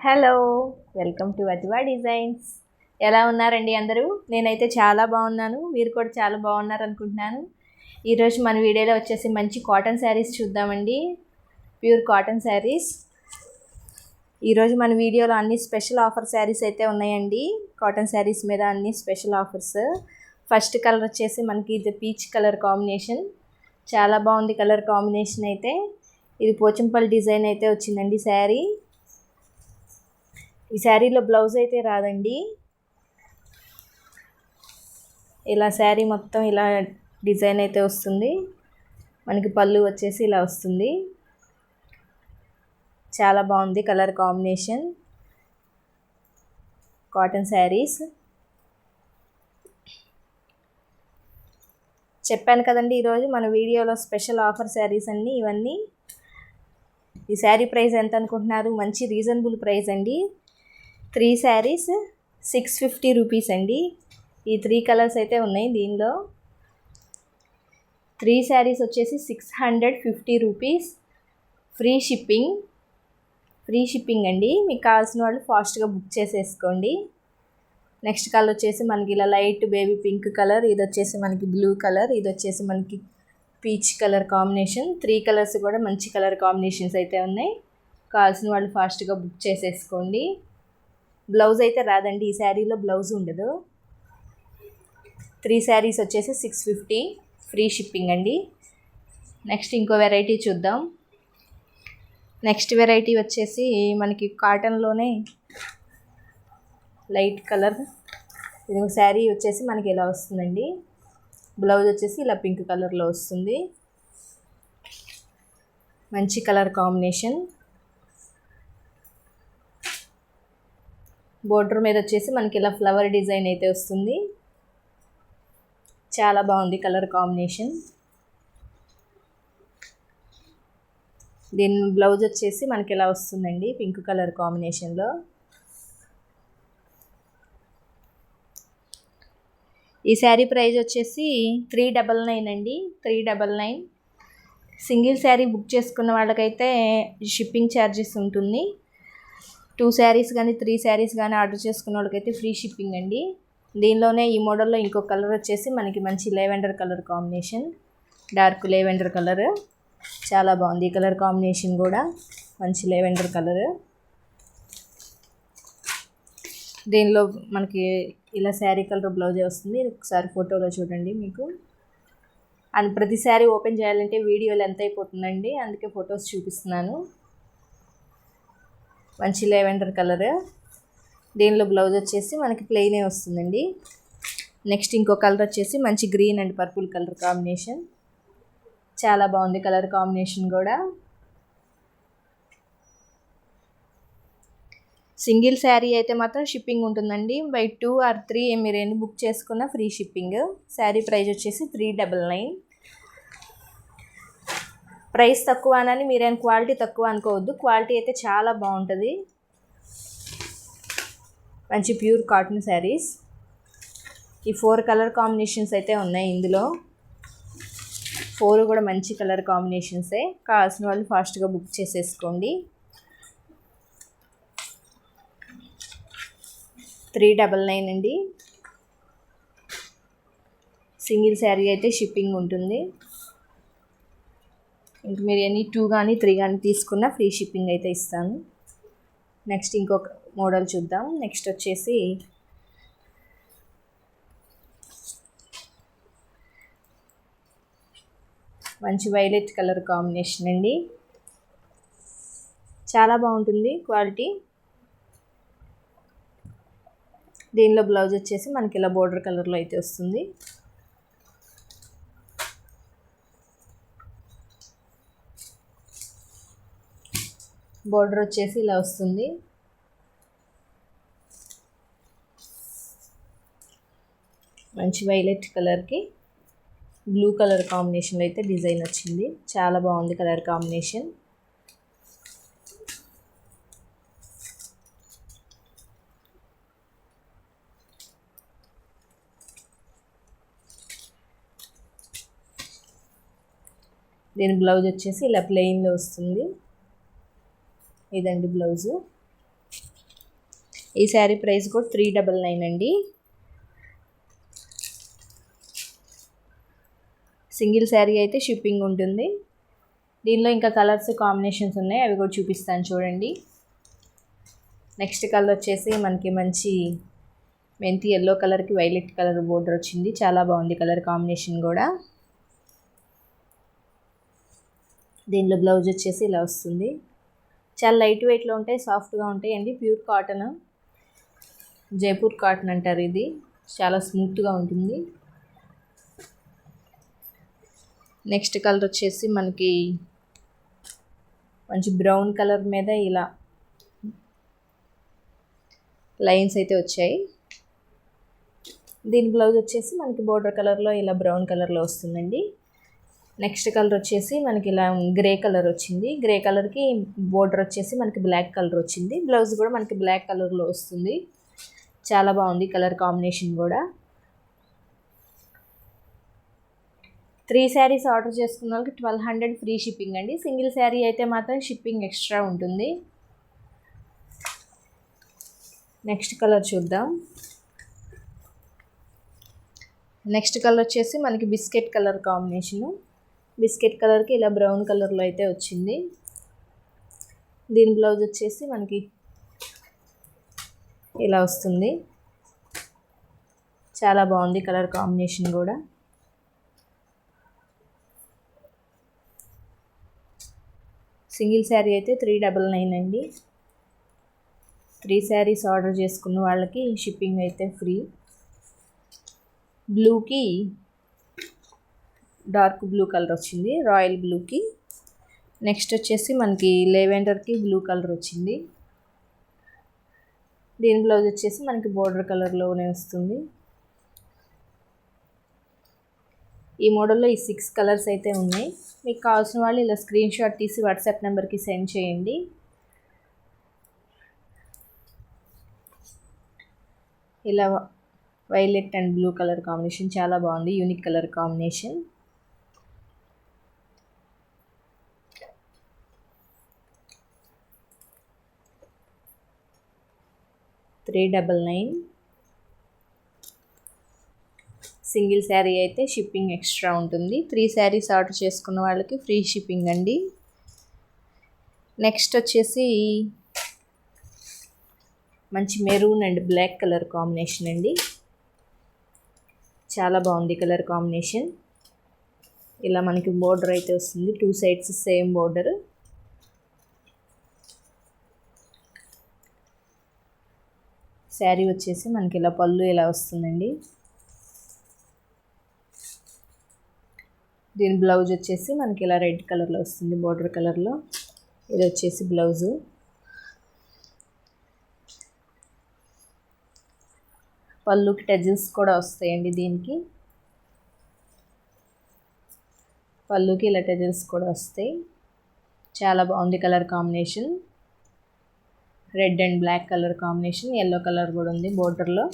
Hello, welcome to Ativa designs. ఎలా ఉన్నారండి అందరూ? నేనైతే చాలా బాగున్నాను, మీరు కూడా చాలా బాగున్నారు అనుకుంటున్నాను. ఈరోజు మన వీడియోలో వచ్చేసి మంచి కాటన్ శారీస్ చూద్దామండి. Pure cotton saris. ఈరోజు మన వీడియోలో అన్ని స్పెషల్ ఆఫర్ శారీస్ అయితే ఉన్నాయండి. కాటన్ శారీస్ మీద అన్ని స్పెషల్ ఆఫర్స్. ఫస్ట్ కలర్ వచ్చేసి మనకి ఇది పీచ్ కలర్ కాంబినేషన్. చాలా బాగుంది కలర్ కాంబినేషన్ అయితే. ఇది పోచంపల్లి డిజైన్ అయితే వచ్చిందండి శారీ. ఈ శారీలో బ్లౌజ్ అయితే రాదండి. ఇలా శారీ మొత్తం ఇలా డిజైన్ అయితే వస్తుంది. మనకి పళ్ళు వచ్చేసి ఇలా వస్తుంది. చాలా బాగుంది కలర్ కాంబినేషన్. కాటన్ శారీస్ చెప్పాను కదండి, ఈరోజు మన వీడియోలో స్పెషల్ ఆఫర్ శారీస్ అన్నీ ఇవన్నీ. ఈ శారీ ప్రైస్ ఎంత అనుకుంటున్నారు? మంచి రీజనబుల్ ప్రైస్ అండి. 3 శారీస్ 650 రూపీస్ అండి. ఈ 3 కలర్స్ అయితే ఉన్నాయి దీనిలో. 3 శారీస్ వచ్చేసి 650 రూపీస్. ఫ్రీ షిప్పింగ్ అండి. మీకు కావాల్సిన వాళ్ళు ఫాస్ట్గా బుక్ చేసేసుకోండి. నెక్స్ట్ కలర్ వచ్చేసి మనకి ఇలా లైట్ బేబీ పింక్ కలర్, ఇది వచ్చేసి మనకి బ్లూ కలర్, ఇది వచ్చేసి మనకి పీచ్ కలర్ కాంబినేషన్. 3 కలర్స్ కూడా మంచి కలర్ కాంబినేషన్స్ అయితే ఉన్నాయి. కావాల్సిన వాళ్ళు ఫాస్ట్గా బుక్ చేసేసుకోండి. బ్లౌజ్ అయితే రాదండి, ఈ శారీలో బ్లౌజ్ ఉండదు. 3 శారీస్ వచ్చేసి 650 ఫ్రీ షిప్పింగ్ అండి. నెక్స్ట్ ఇంకో వెరైటీ చూద్దాం. నెక్స్ట్ వెరైటీ వచ్చేసి మనకి కాటన్లోనే లైట్ కలర్. ఇది ఒక శారీ వచ్చేసి మనకి ఇలా వస్తుందండి. బ్లౌజ్ వచ్చేసి ఇలా పింక్ కలర్లో వస్తుంది. మంచి కలర్ కాంబినేషన్. బోర్డర్ మీద వచ్చేసి మనకి ఇలా ఫ్లవర్ డిజైన్ అయితే వస్తుంది. చాలా బాగుంది కలర్ కాంబినేషన్. దీని బ్లౌజ్ వచ్చేసి మనకి ఇలా వస్తుందండి పింక్ కలర్ కాంబినేషన్లో. ఈ శారీ ప్రైస్ వచ్చేసి 399 అండి. 399. సింగిల్ శారీ బుక్ చేసుకున్న వాళ్ళకైతే షిప్పింగ్ ఛార్జెస్ ఉంటుంది. 2 శారీస్ కానీ 3 శారీస్ కానీ ఆర్డర్ చేసుకున్న వాళ్ళకైతే ఫ్రీ షిప్పింగ్ అండి. దీనిలోనే ఈ మోడల్లో ఇంకో కలర్ వచ్చేసి మనకి మంచి lavender colour combination. Dark lavender colour చాలా బాగుంది. ఈ కలర్ కాంబినేషన్ కూడా మంచి లెవెండర్ కలర్. దీనిలో మనకి ఇలా శారీ కలర్ బ్లౌజే వస్తుంది. ఒకసారి ఫోటోలో చూడండి మీకు. అండ్ ప్రతి శారీ ఓపెన్ చేయాలంటే వీడియోలు ఎంత అయిపోతుందండి, అందుకే ఫొటోస్ చూపిస్తున్నాను. మంచి లెవెండర్ కలర్. దీనిలో బ్లౌజ్ వచ్చేసి మనకి ప్లెయినే వస్తుందండి. నెక్స్ట్ ఇంకో కలర్ వచ్చేసి మంచి green and purple colour combination. చాలా బాగుంది కలర్ కాంబినేషన్ కూడా. సింగిల్ శారీ అయితే మాత్రం షిప్పింగ్ ఉంటుందండి. బై 2 or 3 మీరు ఎన్ని బుక్ చేసుకున్న ఫ్రీ షిప్పింగ్. శారీ ప్రైస్ వచ్చేసి 399. ప్రైస్ తక్కువ అని మీరేం క్వాలిటీ తక్కువ అనుకోవద్దు. క్వాలిటీ అయితే చాలా బాగుంటుంది. మంచి ప్యూర్ కాటన్ శారీస్. ఈ 4 కలర్ కాంబినేషన్స్ అయితే ఉన్నాయి ఇందులో. 4 కూడా మంచి కలర్ కాంబినేషన్సే. కావాల్సిన వాళ్ళు ఫాస్ట్గా బుక్ చేసేసుకోండి. 399 అండి. సింగిల్ శారీ అయితే షిప్పింగ్ ఉంటుంది. ఇంక మీరు ఎన్ని 2 కానీ 3 కానీ తీసుకున్న ఫ్రీ షిప్పింగ్ అయితే ఇస్తాను. నెక్స్ట్ ఇంకొక మోడల్ చూద్దాం. నెక్స్ట్ వచ్చేసి మంచి వైలెట్ కలర్ కాంబినేషన్ అండి. చాలా బాగుంటుంది క్వాలిటీ. దీనిలో బ్లౌజ్ వచ్చేసి మనకి ఇలా బోర్డర్ కలర్లో అయితే వస్తుంది. బోర్డర్ వచ్చేసి ఇలా వస్తుంది. మంచి వైలెట్ కలర్కి బ్లూ కలర్ కాంబినేషన్లో అయితే డిజైన్ వచ్చింది. చాలా బాగుంది కలర్ కాంబినేషన్. దీని బ్లౌజ్ వచ్చేసి ఇలా ప్లెయిన్లో వస్తుంది. ఇదండి బ్లౌజు. ఈ శారీ ప్రైస్ కూడా 399 అండి. సింగిల్ శారీ అయితే షిప్పింగ్ ఉంటుంది. దీనిలో ఇంకా కలర్స్ కాంబినేషన్స్ ఉన్నాయి, అవి కూడా చూపిస్తాను చూడండి. నెక్స్ట్ కలర్ వచ్చేసి మనకి మంచి మెంతి ఎల్లో కలర్కి వైలెట్ కలర్ బోర్డర్ వచ్చింది. చాలా బాగుంది కలర్ కాంబినేషన్ కూడా. దీనిలో బ్లౌజ్ వచ్చేసి ఇలా వస్తుంది. చాలా లైట్ వెయిట్లో ఉంటాయి, సాఫ్ట్గా ఉంటాయండి. ప్యూర్ కాటన్, జైపూర్ కాటన్ అంటారు. ఇది చాలా స్మూత్గా ఉంటుంది. నెక్స్ట్ కలర్ వచ్చేసి మనకి మంచి బ్రౌన్ కలర్ మీద ఇలా లైన్స్ అయితే వచ్చాయి. దీని బ్లౌజ్ వచ్చేసి మనకి బోర్డర్ కలర్లో ఇలా బ్రౌన్ కలర్లో వస్తుందండి. నెక్స్ట్ కలర్ వచ్చేసి మనకి ఇలా గ్రే కలర్ వచ్చింది. గ్రే కలర్కి బోర్డర్ వచ్చేసి మనకి బ్లాక్ కలర్ వచ్చింది. బ్లౌజ్ కూడా మనకి బ్లాక్ కలర్లో వస్తుంది. చాలా బాగుంది కలర్ కాంబినేషన్ కూడా. 3 శారీస్ ఆర్డర్ చేసుకున్న వాళ్ళకి 1200 ఫ్రీ షిప్పింగ్ అండి. సింగిల్ శారీ అయితే మాత్రం షిప్పింగ్ ఎక్స్ట్రా ఉంటుంది. నెక్స్ట్ కలర్ చూద్దాం. నెక్స్ట్ కలర్ వచ్చేసి మనకి బిస్కెట్ కలర్ కాంబినేషను. బిస్కెట్ కలర్కి ఇలా బ్రౌన్ కలర్లో అయితే వచ్చింది. దీని బ్లౌజ్ వచ్చేసి మనకి ఇలా వస్తుంది. చాలా బాగుంది కలర్ కాంబినేషన్ కూడా. సింగిల్ శారీ అయితే 399 అండి. 3 శారీస్ ఆర్డర్ చేసుకున్న వాళ్ళకి షిప్పింగ్ అయితే ఫ్రీ. బ్లూకి డార్క్ బ్లూ కలర్ వచ్చింది, రాయల్ బ్లూకి. నెక్స్ట్ వచ్చేసి మనకి లెవెండర్కి బ్లూ కలర్ వచ్చింది. దీని బ్లౌజ్ వచ్చేసి మనకి బోర్డర్ కలర్లోనే వస్తుంది. ఈ మోడల్లో ఈ 6 కలర్స్ అయితే ఉన్నాయి. మీకు కావాల్సిన వాళ్ళు ఇలా స్క్రీన్ షాట్ తీసి వాట్సాప్ నెంబర్కి సెండ్ చేయండి. ఇలా violet and blue colour combination చాలా బాగుంది, unique colour combination. $399. Single sari అయితే షిప్పింగ్ ఎక్స్ట్రా ఉంటుంది. 3 శారీస్ ఆర్డర్ చేసుకున్న వాళ్ళకి ఫ్రీ షిప్పింగ్ అండి. నెక్స్ట్ వచ్చేసి మంచి maroon and black colour combination అండి. చాలా బాగుంది కలర్ కాంబినేషన్. ఇలా మనకి బోర్డర్ అయితే వస్తుంది, 2 సైడ్స్ సేమ్ బోర్డర్. శారీ వచ్చేసి మనకి ఇలా పళ్ళు ఇలా వస్తుందండి. దీని బ్లౌజ్ వచ్చేసి మనకి ఇలా రెడ్ కలర్లో వస్తుంది, బోర్డర్ కలర్లో. ఇది వచ్చేసి బ్లౌజు. పళ్ళుకి టెజిల్స్ కూడా వస్తాయండి. దీనికి పళ్ళుకి ఇలా టెజిల్స్ కూడా వస్తాయి. చాలా బాగుంది colour combination. Red and black colour combination, yellow colour కూడా ఉంది బోర్డర్లో.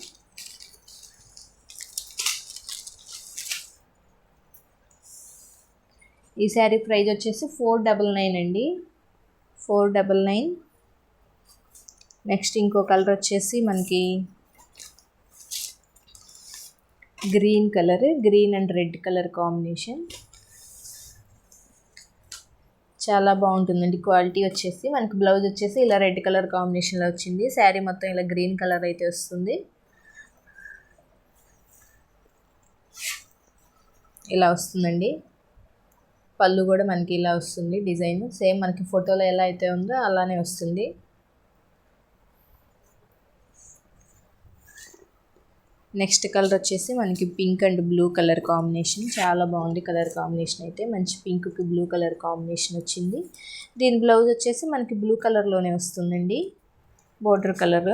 ఈ శారీ ప్రైస్ వచ్చేసి 499 అండి. 499. నెక్స్ట్ ఇంకో కలర్ వచ్చేసి మనకి green colour, green and red colour combination. చాలా బాగుంటుందండి. క్వాలిటీ వచ్చేసి మనకి బ్లౌజ్ వచ్చేసి ఇలా రెడ్ కలర్ కాంబినేషన్లో వచ్చింది. శారీ మొత్తం ఇలా గ్రీన్ కలర్ అయితే వస్తుంది. ఇలా వస్తుందండి. పళ్ళు కూడా మనకి ఇలా వస్తుంది, డిజైన్ సేమ్ మనకి ఫోటోలో ఎలా అయితే ఉందో అలానే వస్తుంది. నెక్స్ట్ కలర్ వచ్చేసి మనకి pink and blue colour combination. చాలా బాగుంది కలర్ కాంబినేషన్ అయితే. మంచి పింక్కి బ్లూ కలర్ కాంబినేషన్ వచ్చింది. దీని బ్లౌజ్ వచ్చేసి మనకి బ్లూ కలర్లోనే వస్తుందండి, బోర్డర్ కలర్.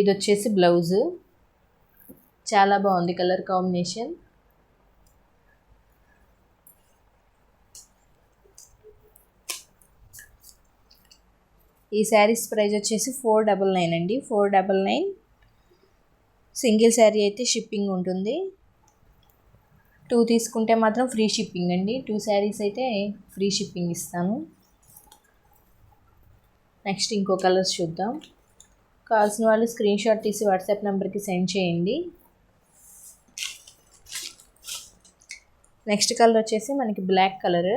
ఇది వచ్చేసి బ్లౌజు. చాలా బాగుంది కలర్ కాంబినేషన్. ఈ శారీస్ ప్రైస్ వచ్చేసి 499 అండి. 499. సింగిల్ శారీ అయితే షిప్పింగ్ ఉంటుంది. 2 తీసుకుంటే మాత్రం ఫ్రీ షిప్పింగ్ అండి. 2 శారీస్ అయితే ఫ్రీ షిప్పింగ్ ఇస్తాను. నెక్స్ట్ ఇంకో కలర్స్ చూద్దాం. కావాల్సిన వాళ్ళు స్క్రీన్ షాట్ తీసి వాట్సాప్ నెంబర్కి సెండ్ చేయండి. నెక్స్ట్ కలర్ వచ్చేసి మనకి బ్లాక్ కలర్.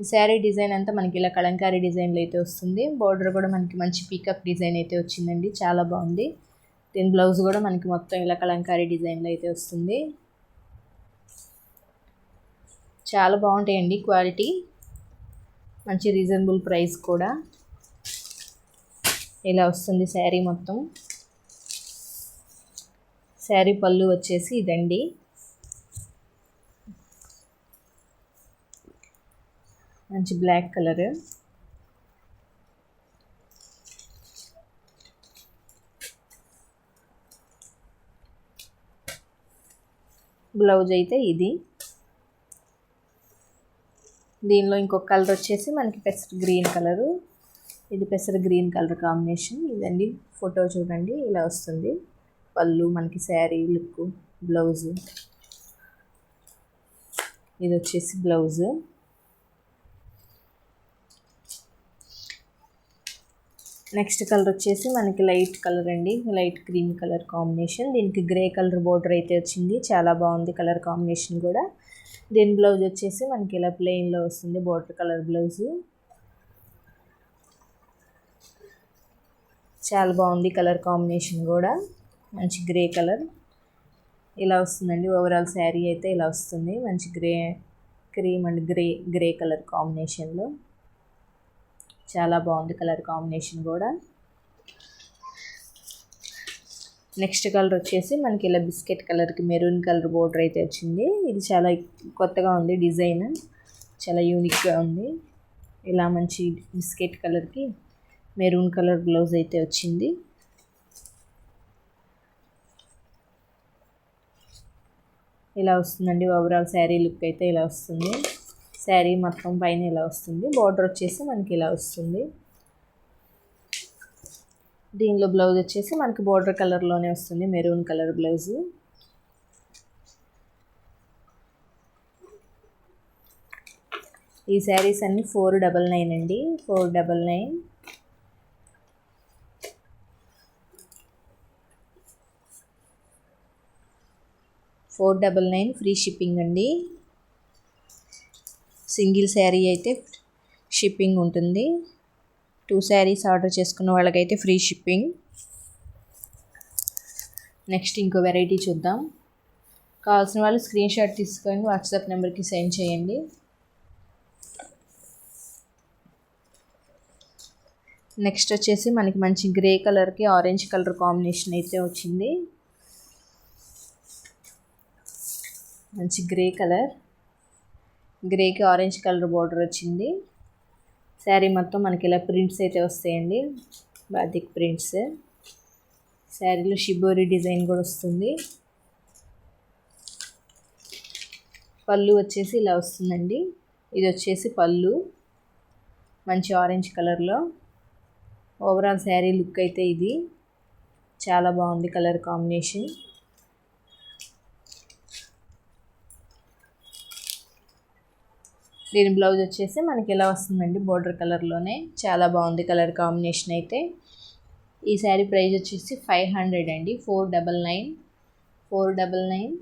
ఈ శారీ డిజైన్ అంతా మనకి ఇలా కలంకారీ డిజైన్లో అయితే వస్తుంది. బార్డర్ కూడా మనకి మంచి పీకప్ డిజైన్ అయితే వచ్చిందండి, చాలా బాగుంది. దీని బ్లౌజ్ కూడా మనకి మొత్తం ఇలా కలంకారీ డిజైన్లో అయితే వస్తుంది. చాలా బాగుంటాయండి, క్వాలిటీ మంచి రీజనబుల్ ప్రైస్ కూడా. ఇలా వస్తుంది శారీ మొత్తం. శారీ పళ్ళు వచ్చేసి ఇదండి. మంచి బ్లాక్ కలర్. బ్లౌజ్ అయితే ఇది. దీనిలో ఇంకొక కలర్ వచ్చేసి మనకి పెసర గ్రీన్ కలరు. ఇది పెసర గ్రీన్ కలర్ కాంబినేషన్. ఇదండి ఫోటో చూడండి, ఇలా వస్తుంది పళ్ళు మనకి శారీ లుక్. బ్లౌజ్ ఇది వచ్చేసి బ్లౌజ్. నెక్స్ట్ కలర్ వచ్చేసి మనకి లైట్ కలర్ అండి, లైట్ క్రీమ్ కలర్ కాంబినేషన్. దీనికి గ్రే కలర్ బోర్డర్ అయితే వచ్చింది, చాలా బాగుంది కలర్ కాంబినేషన్ కూడా. దీని బ్లౌజ్ వచ్చేసి మనకి ఇలా ప్లెయిన్లో వస్తుంది, బోర్డర్ కలర్ బ్లౌజు. చాలా బాగుంది కలర్ కాంబినేషన్ కూడా, మంచి గ్రే కలర్. ఇలా వస్తుందండి ఓవరాల్ శారీ అయితే ఇలా వస్తుంది, మంచి grey cream and grey colour కాంబినేషన్లో. చాలా బాగుంది కలర్ కాంబినేషన్ కూడా. నెక్స్ట్ కలర్ వచ్చేసి మనకి ఇలా బిస్కెట్ కలర్కి మెరూన్ కలర్ బోర్డర్ అయితే వచ్చింది. ఇది చాలా కొత్తగా ఉంది డిజైన్, చాలా యూనిక్గా ఉంది. ఇలా మంచి బిస్కెట్ కలర్కి మెరూన్ కలర్ బ్లౌజ్ అయితే వచ్చింది. ఇలా వస్తుందండి ఓవరాల్ శారీ లుక్ అయితే ఇలా వస్తుంది. శారీ మొత్తం పైన ఇలా వస్తుంది, బార్డర్ వచ్చేసి మనకి ఇలా వస్తుంది. దీనిలో బ్లౌజ్ వచ్చేసి మనకి బార్డర్ కలర్లోనే వస్తుంది, మెరూన్ కలర్ బ్లౌజు. ఈ శారీస్ అన్నీ 499 అండి, 499. 499 ఫ్రీ షిప్పింగ్ అండి. సింగిల్ శారీ అయితే షిప్పింగ్ ఉంటుంది. 2 శారీస్ ఆర్డర్ చేసుకున్న వాళ్ళకైతే ఫ్రీ షిప్పింగ్. నెక్స్ట్ ఇంకో వెరైటీ చూద్దాం. కావాల్సిన వాళ్ళు స్క్రీన్ షాట్ తీసుకొని వాట్సాప్ నెంబర్కి సెండ్ చేయండి. నెక్స్ట్ వచ్చేసి మనకి మంచి గ్రే కలర్కి ఆరెంజ్ కలర్ కాంబినేషన్ అయితే వచ్చింది. మంచి గ్రే కలర్, గ్రేకి ఆరెంజ్ కలర్ బార్డర్ వచ్చింది. శారీ మొత్తం మనకి ఇలా ప్రింట్స్ అయితే వస్తాయండి, బాతిక్ ప్రింట్స్. శారీలో షిబోరి డిజైన్ కూడా వస్తుంది. పళ్ళు వచ్చేసి ఇలా వస్తుందండి. ఇది వచ్చేసి పళ్ళు, మంచి ఆరెంజ్ కలర్లో. ఓవరాల్ శారీ లుక్ అయితే ఇది, చాలా బాగుంది కలర్ కాంబినేషన్. దీని బ్లౌజ్ వచ్చేసి మనకి ఇలా వస్తుందండి, బోర్డర్ కలర్లోనే. చాలా బాగుంది కలర్ కాంబినేషన్ అయితే. ఈ శారీ ప్రైస్ వచ్చేసి 500 అండి, 499.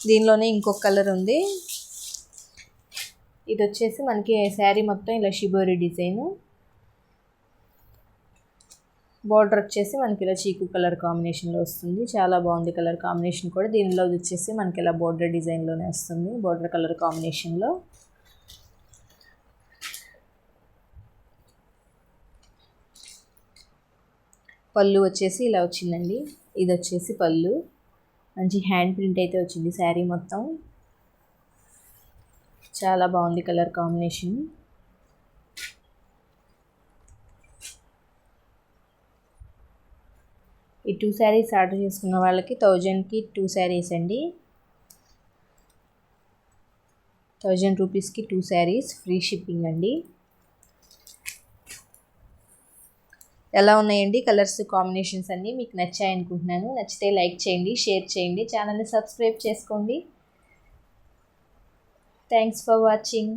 దీనిలోనే ఇంకొక కలర్ ఉంది. ఇది వచ్చేసి మనకి శారీ మొత్తం ఇలా షిబోరి డిజైన్. బార్డర్ వచ్చేసి మనకి ఇలా చీకు కలర్ కాంబినేషన్లో వస్తుంది, చాలా బాగుంది కలర్ కాంబినేషన్ కూడా. దీనిలో వచ్చేసి మనకి ఇలా బార్డర్ డిజైన్లోనే వస్తుంది, బార్డర్ కలర్ కాంబినేషన్లో. పళ్ళు వచ్చేసి ఇలా వచ్చిందండి. ఇది వచ్చేసి పళ్ళు, మంచి హ్యాండ్ ప్రింట్ అయితే వచ్చింది శారీ మొత్తం. చాలా బాగుంది కలర్ కాంబినేషన్. ఈ 2 శారీస్ ఆర్డర్ చేసుకున్న వాళ్ళకి 1000కి 2 శారీస్ అండి. 1000 రూపీస్కి 2 శారీస్ ఫ్రీ షిప్పింగ్ అండి. ఎలా ఉన్నాయండి కలర్స్ కాంబినేషన్స్ అన్నీ? మీకు నచ్చాయి అనుకుంటున్నాను. నచ్చితే లైక్ చేయండి, షేర్ చేయండి, ఛానల్ని సబ్స్క్రైబ్ చేసుకోండి. Thanks for watching.